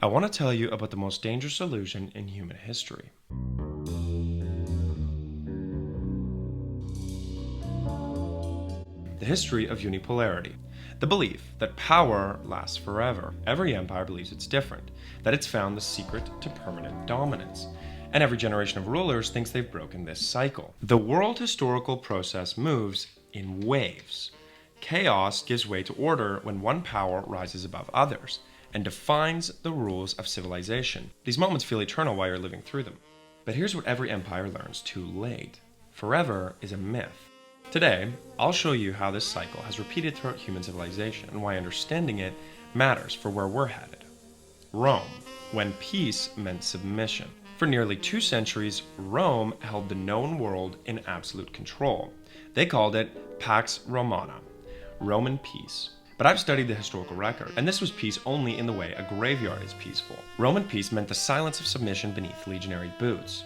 I want to tell you about the most dangerous illusion in human history. The history of unipolarity. The belief that power lasts forever. Every empire believes it's different, that it's found the secret to permanent dominance. And every generation of rulers thinks they've broken this cycle. The world historical process moves in waves. Chaos gives way to order when one power rises above others and defines the rules of civilization. These moments feel eternal while you're living through them. But here's what every empire learns too late. Forever is a myth. Today, I'll show you how this cycle has repeated throughout human civilization and why understanding it matters for where we're headed. Rome, when peace meant submission. For nearly 2 centuries, Rome held the known world in absolute control. They called it Pax Romana, Roman peace. But I've studied the historical record, and this was peace only in the way a graveyard is peaceful. Roman peace meant the silence of submission beneath legionary boots.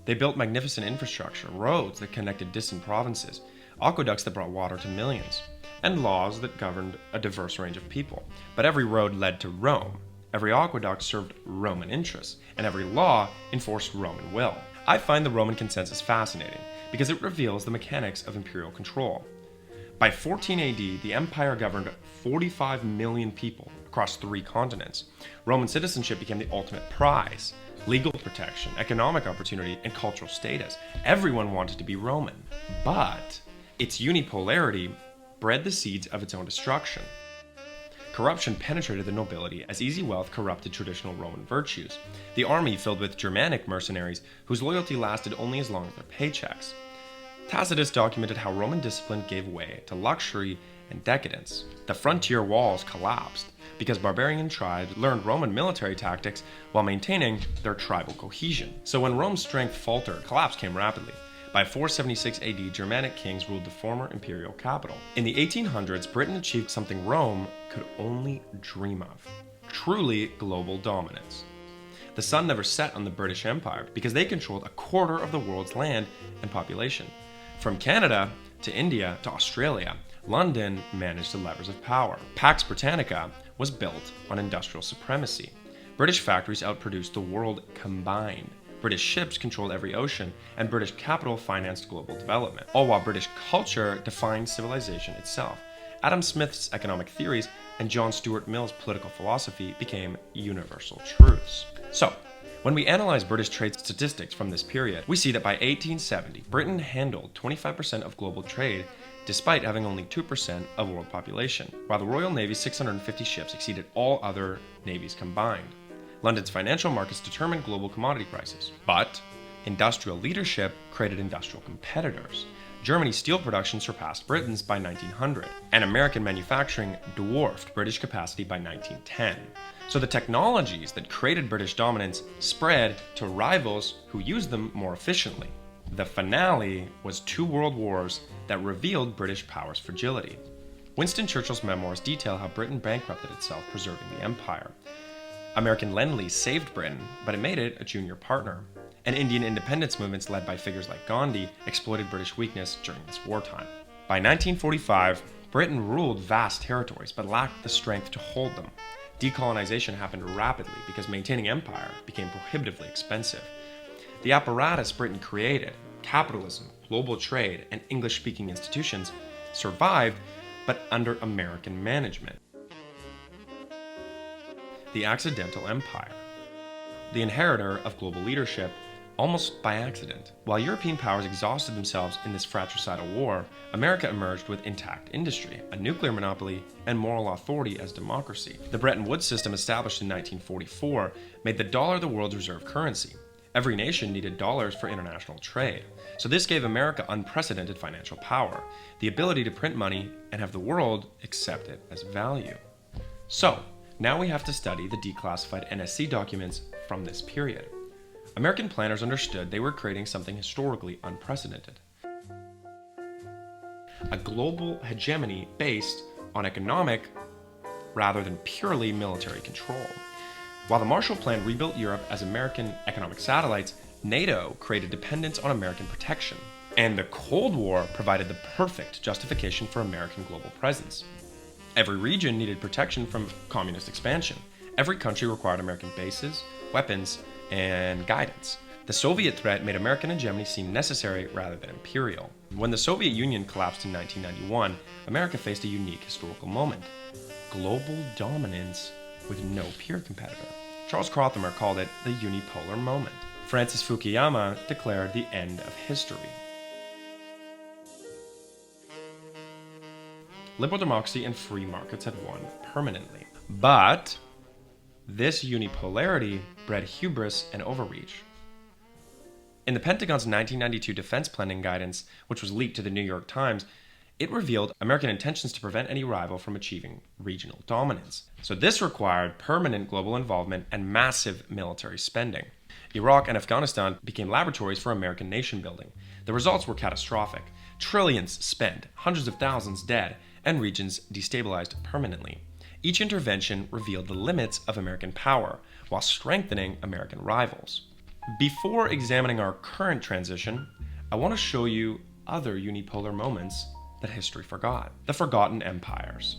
They built magnificent infrastructure, roads that connected distant provinces, aqueducts that brought water to millions, and laws that governed a diverse range of people. But every road led to Rome. Every aqueduct served Roman interests, and every law enforced Roman will. I find the Roman consensus fascinating because it reveals the mechanics of imperial control. By 14 AD, the empire governed 45 million people across 3 continents. Roman citizenship became the ultimate prize. Legal protection, economic opportunity, and cultural status. Everyone wanted to be Roman. But its unipolarity bred the seeds of its own destruction. Corruption penetrated the nobility as easy wealth corrupted traditional Roman virtues. The army filled with Germanic mercenaries whose loyalty lasted only as long as their paychecks. Tacitus documented how Roman discipline gave way to luxury and decadence. The frontier walls collapsed because barbarian tribes learned Roman military tactics while maintaining their tribal cohesion. So when Rome's strength faltered, collapse came rapidly. By 476 AD, Germanic kings ruled the former imperial capital. In the 1800s, Britain achieved something Rome could only dream of: truly global dominance. The sun never set on the British Empire because they controlled a quarter of the world's land and population. From Canada to India to Australia, London managed the levers of power. Pax Britannica was built on industrial supremacy. British factories outproduced the world combined. British ships controlled every ocean, and British capital financed global development, all while British culture defined civilization itself. Adam Smith's economic theories and John Stuart Mill's political philosophy became universal truths. So, when we analyze British trade statistics from this period, we see that by 1870, Britain handled 25% of global trade despite having only 2% of world population, while the Royal Navy's 650 ships exceeded all other navies combined. London's financial markets determined global commodity prices, but industrial leadership created industrial competitors. Germany's steel production surpassed Britain's by 1900, and American manufacturing dwarfed British capacity by 1910. So the technologies that created British dominance spread to rivals who used them more efficiently. The finale was 2 world wars that revealed British power's fragility. Winston Churchill's memoirs detail how Britain bankrupted itself, preserving the empire. American Lend-Lease saved Britain, but it made it a junior partner. And Indian independence movements led by figures like Gandhi exploited British weakness during this wartime. By 1945, Britain ruled vast territories but lacked the strength to hold them. Decolonization happened rapidly because maintaining empire became prohibitively expensive. The apparatus Britain created, capitalism, global trade, and English-speaking institutions, survived, but under American management. The accidental empire. The inheritor of global leadership, almost by accident. While European powers exhausted themselves in this fratricidal war, America emerged with intact industry, a nuclear monopoly, and moral authority as democracy. The Bretton Woods system, established in 1944, made the dollar the world's reserve currency. Every nation needed dollars for international trade. So this gave America unprecedented financial power, the ability to print money and have the world accept it as value. So, now we have to study the declassified NSC documents from this period. American planners understood they were creating something historically unprecedented: a global hegemony based on economic rather than purely military control. While the Marshall Plan rebuilt Europe as American economic satellites, NATO created dependence on American protection, and the Cold War provided the perfect justification for American global presence. Every region needed protection from communist expansion, Every country required American bases, weapons, and guidance. The Soviet threat made American hegemony seem necessary rather than imperial. When the Soviet Union collapsed in 1991, America faced a unique historical moment: global dominance with no peer competitor. Charles Krauthammer called it the unipolar moment. Francis Fukuyama declared the end of history. Liberal democracy and free markets had won permanently. But this unipolarity bred hubris and overreach. In the Pentagon's 1992 defense planning guidance, which was leaked to the New York Times, it revealed American intentions to prevent any rival from achieving regional dominance. So this required permanent global involvement and massive military spending. Iraq and Afghanistan became laboratories for American nation building. The results were catastrophic. Trillions spent, hundreds of thousands dead, and regions destabilized permanently. Each intervention revealed the limits of American power while strengthening American rivals. Before examining our current transition, I want to show you other unipolar moments that history forgot. The forgotten empires.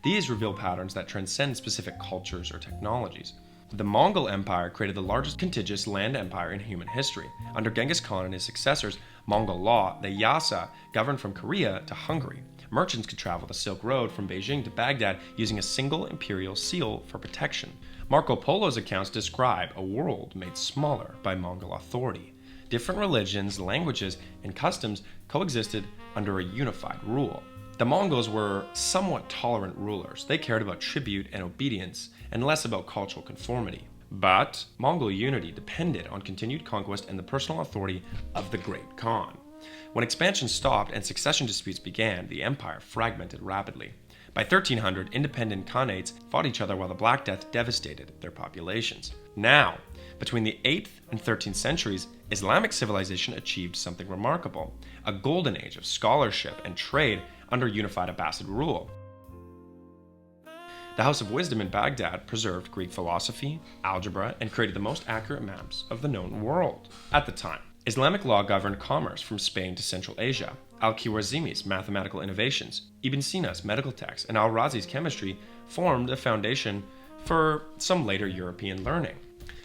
These reveal patterns that transcend specific cultures or technologies. The Mongol Empire created the largest contiguous land empire in human history. Under Genghis Khan and his successors, Mongol law, the Yasa, governed from Korea to Hungary. Merchants could travel the Silk Road from Beijing to Baghdad using a single imperial seal for protection. Marco Polo's accounts describe a world made smaller by Mongol authority. Different religions, languages, and customs coexisted under a unified rule. The Mongols were somewhat tolerant rulers. They cared about tribute and obedience, and less about cultural conformity. But Mongol unity depended on continued conquest and the personal authority of the Great Khan. When expansion stopped and succession disputes began, the empire fragmented rapidly. By 1300, independent khanates fought each other while the Black Death devastated their populations. Now, between the 8th and 13th centuries, Islamic civilization achieved something remarkable: a golden age of scholarship and trade under unified Abbasid rule. The House of Wisdom in Baghdad preserved Greek philosophy, algebra, and created the most accurate maps of the known world at the time. Islamic law governed commerce from Spain to Central Asia. Al-Khwarizmi's mathematical innovations, Ibn Sina's medical texts, and Al-Razi's chemistry formed a foundation for some later European learning.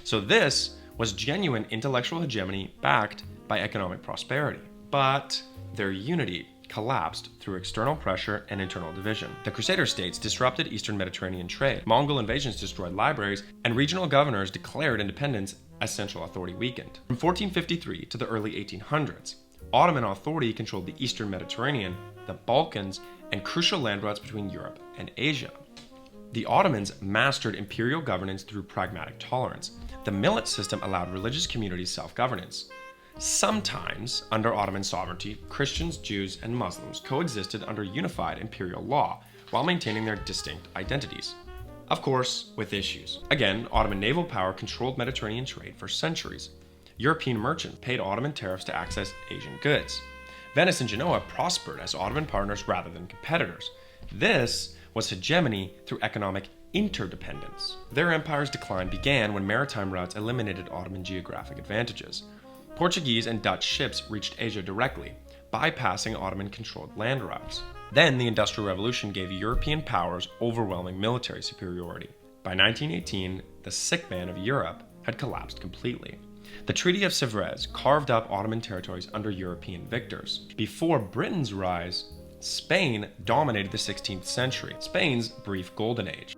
So this was genuine intellectual hegemony backed by economic prosperity. But their unity collapsed through external pressure and internal division. The Crusader states disrupted Eastern Mediterranean trade. Mongol invasions destroyed libraries, and regional governors declared independence as central authority weakened. From 1453 to the early 1800s, Ottoman authority controlled the Eastern Mediterranean, the Balkans, and crucial land routes between Europe and Asia. The Ottomans mastered imperial governance through pragmatic tolerance. The millet system allowed religious communities self-governance. Sometimes, under Ottoman sovereignty, Christians, Jews, and Muslims coexisted under unified imperial law while maintaining their distinct identities. Of course, with issues. Again, Ottoman naval power controlled Mediterranean trade for centuries. European merchants paid Ottoman tariffs to access Asian goods. Venice and Genoa prospered as Ottoman partners rather than competitors. This was hegemony through economic interdependence. Their empire's decline began when maritime routes eliminated Ottoman geographic advantages. Portuguese and Dutch ships reached Asia directly, bypassing Ottoman-controlled land routes. Then the Industrial Revolution gave European powers overwhelming military superiority. By 1918, the sick man of Europe had collapsed completely. The Treaty of Sèvres carved up Ottoman territories under European victors. Before Britain's rise, Spain dominated the 16th century, Spain's brief golden age.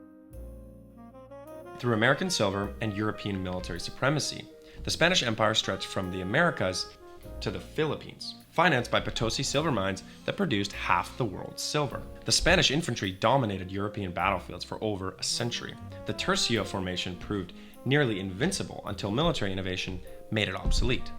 Through American silver and European military supremacy, the Spanish Empire stretched from the Americas to the Philippines, financed by Potosi silver mines that produced half the world's silver. The Spanish infantry dominated European battlefields for over a century. The Tercio formation proved nearly invincible until military innovation made it obsolete.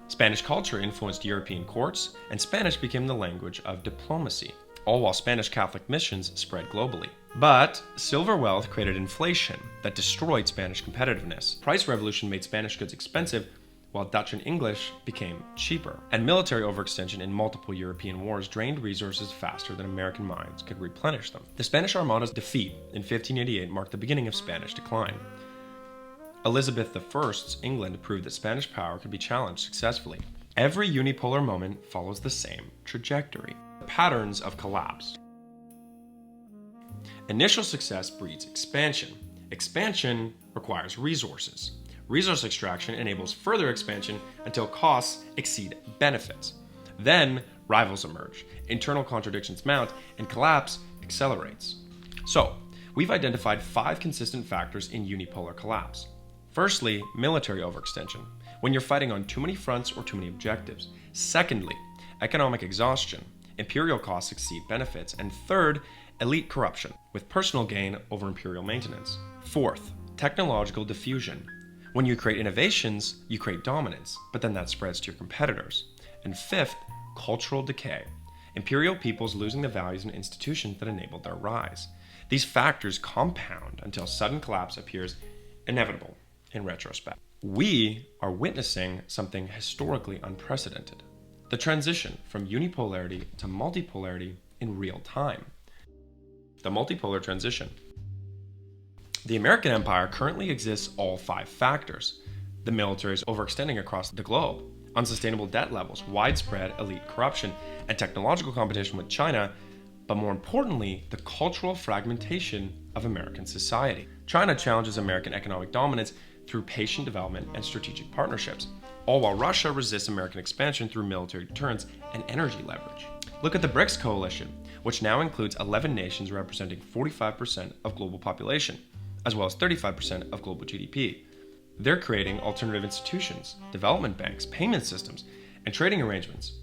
Spanish culture influenced European courts, and Spanish became the language of diplomacy, all while Spanish Catholic missions spread globally. But silver wealth created inflation that destroyed Spanish competitiveness. Price revolution made Spanish goods expensive, while Dutch and English became cheaper. And military overextension in multiple European wars drained resources faster than American mines could replenish them. The Spanish Armada's defeat in 1588 marked the beginning of Spanish decline. Elizabeth I's England proved that Spanish power could be challenged successfully. Every unipolar moment follows the same trajectory. Patterns of collapse. Initial success breeds expansion. Expansion requires resources. Resource extraction enables further expansion until costs exceed benefits. Then rivals emerge, internal contradictions mount, and collapse accelerates. So, we've identified 5 consistent factors in unipolar collapse. Firstly, military overextension, when you're fighting on too many fronts or too many objectives. Secondly, economic exhaustion, imperial costs exceed benefits. And third, elite corruption, with personal gain over imperial maintenance. Fourth, technological diffusion. When you create innovations, you create dominance, but then that spreads to your competitors. And fifth, cultural decay. Imperial peoples losing the values and institutions that enabled their rise. These factors compound until sudden collapse appears inevitable in retrospect. We are witnessing something historically unprecedented. The transition from unipolarity to multipolarity in real time. The multipolar transition. The American empire currently exists all 5 factors. The military is overextending across the globe, unsustainable debt levels, widespread elite corruption, and technological competition with China, but more importantly, the cultural fragmentation of American society. China challenges American economic dominance through patient development and strategic partnerships, all while Russia resists American expansion through military deterrence and energy leverage. Look at the BRICS coalition, which now includes 11 nations representing 45% of global population, as well as 35% of global GDP. They're creating alternative institutions, development banks, payment systems, and trading arrangements.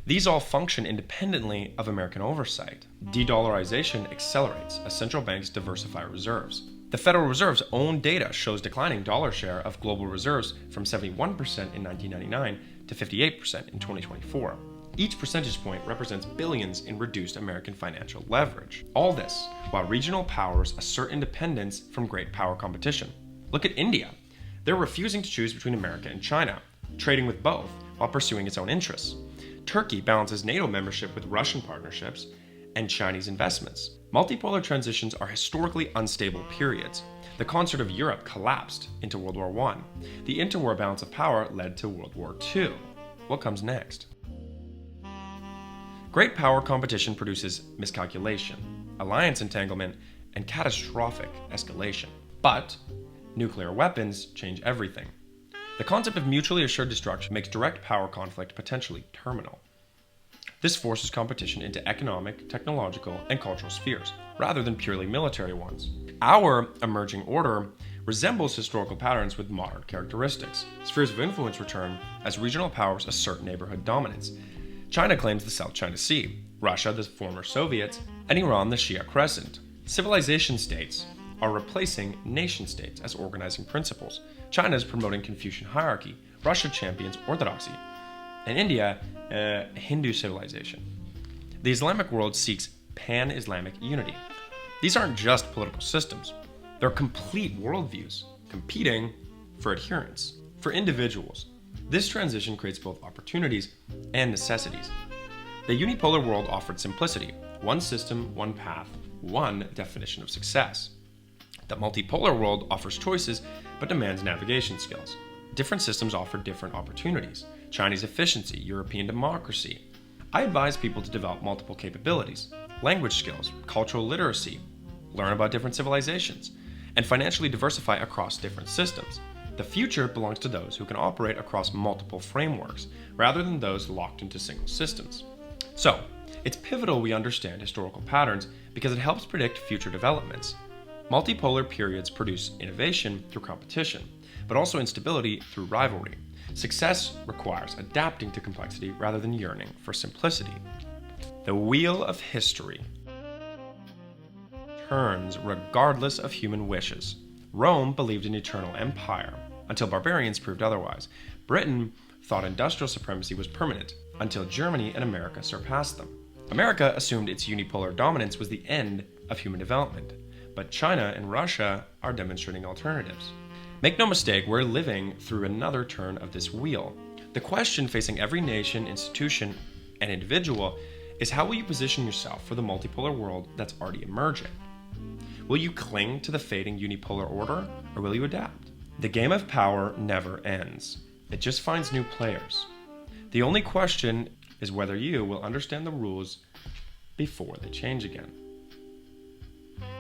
These all function independently of American oversight. De-dollarization accelerates as central banks diversify reserves. The Federal Reserve's own data shows declining dollar share of global reserves from 71% in 1999 to 58% in 2024. Each percentage point represents billions in reduced American financial leverage. All this while regional powers assert independence from great power competition. Look at India. They're refusing to choose between America and China, trading with both while pursuing its own interests. Turkey balances NATO membership with Russian partnerships and Chinese investments. Multipolar transitions are historically unstable periods. The concert of Europe collapsed into World War I. The interwar balance of power led to World War II. What comes next? Great power competition produces miscalculation, alliance entanglement, and catastrophic escalation. But nuclear weapons change everything. The concept of mutually assured destruction makes direct power conflict potentially terminal. This forces competition into economic, technological, and cultural spheres, rather than purely military ones. Our emerging order resembles historical patterns with modern characteristics. Spheres of influence return as regional powers assert neighborhood dominance. China claims the South China Sea, Russia the former Soviets, and Iran the Shia Crescent. Civilization states are replacing nation states as organizing principles. China is promoting Confucian hierarchy, Russia champions orthodoxy, and India, Hindu civilization. The Islamic world seeks pan-Islamic unity. These aren't just political systems, they're complete worldviews, competing for adherence. For individuals, this transition creates both opportunities and necessities. The unipolar world offered simplicity, one system, one path, one definition of success. The multipolar world offers choices, but demands navigation skills. Different systems offer different opportunities. Chinese efficiency, European democracy. I advise people to develop multiple capabilities, language skills, cultural literacy, learn about different civilizations, and financially diversify across different systems. The future belongs to those who can operate across multiple frameworks, rather than those locked into single systems. So, it's pivotal we understand historical patterns because it helps predict future developments. Multipolar periods produce innovation through competition, but also instability through rivalry. Success requires adapting to complexity rather than yearning for simplicity. The wheel of history turns regardless of human wishes. Rome believed in eternal empire, until barbarians proved otherwise. Britain thought industrial supremacy was permanent, until Germany and America surpassed them. America assumed its unipolar dominance was the end of human development, but China and Russia are demonstrating alternatives. Make no mistake, we're living through another turn of this wheel. The question facing every nation, institution, and individual is how will you position yourself for the multipolar world that's already emerging? Will you cling to the fading unipolar order, or will you adapt? The game of power never ends. It just finds new players. The only question is whether you will understand the rules before they change again.